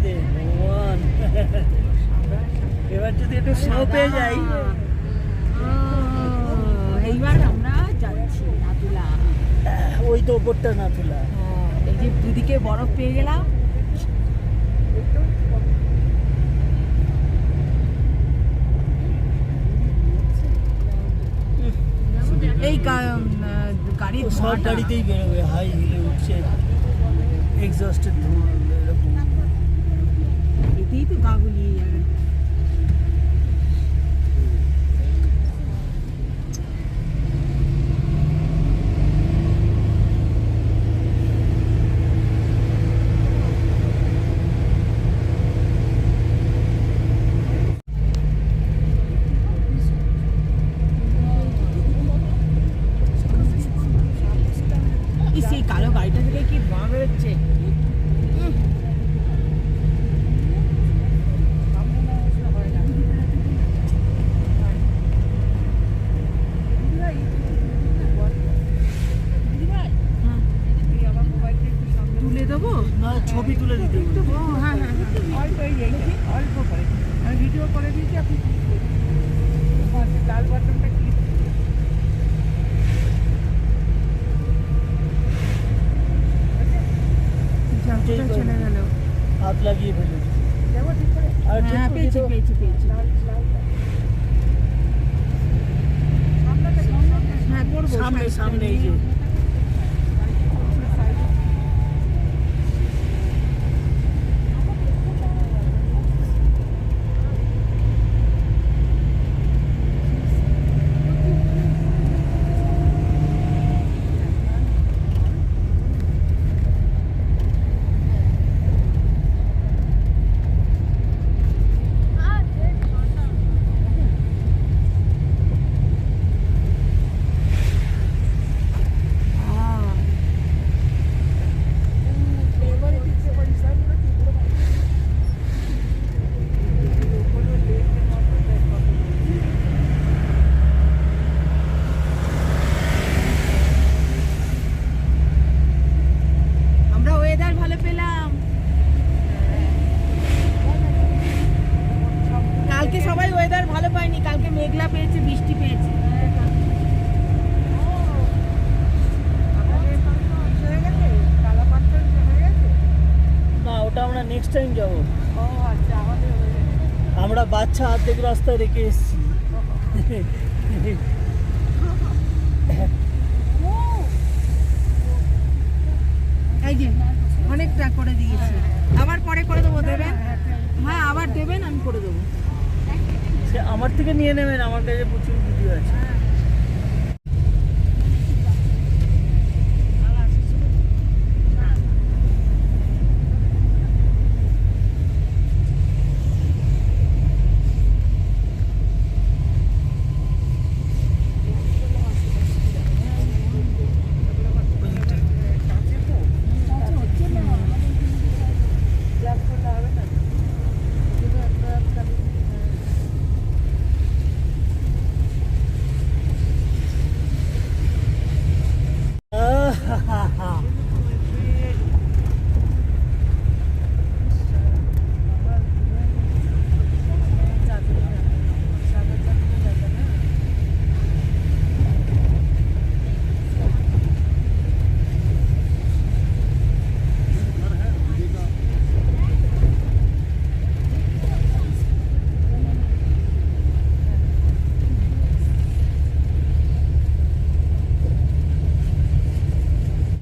দিয়ে দে ভগবান। এবার যদি একটু স্নো পেয়ে যাই। এইবার আমরা যাচ্ছি নাতুলা। ওই তো ওপরটা নাতুলা। এই যে দুদিকে বরফ পেয়ে গেলাম। এই গাড়ির সব গাড়িতেই বেরোবে, হাই হিলে উঠছে, এক্সস্টের ধোঁয়া এরকম। এতেই তো গা গুলিয়ে যাবে। সেই কালো গাড়িটা থেকে কি ধোঁয়া বেরোচ্ছে। তুলে দেবো না, ছবি তুলে দিতে হবে। হ্যাঁ হ্যাঁ অল্প অল্প করে আমি ভিডিও করে দিয়েছি, আপনি লাল বাটনটা ক্লিক চলে গেল। হাত লাগিয়ে ফেলেছি। আর ঠিক হ্যাঁ পেয়েছি পেয়েছি পেয়েছি। হ্যাঁ করবো সামনে সামনে এই যে ভালো পেলাম। কালকে সবাই ওয়েদার ভালো পায়নি, কালকে মেঘলা পেয়েছে, বৃষ্টি পেয়েছে। না, ওটা আমরা নেক্সট টাইম যাবো। আমরা বাচ্চা অর্ধেক রাস্তায় রেখে এসেছি। এই যে অনেকটা করে দিয়েছি, আবার পরে করে দেবো। দেবেন? হ্যাঁ আবার দেবেন, আমি করে দেবো। সে আমার থেকে নিয়ে নেবেন, আমার কাছে প্রচুর ভিডিও আছে।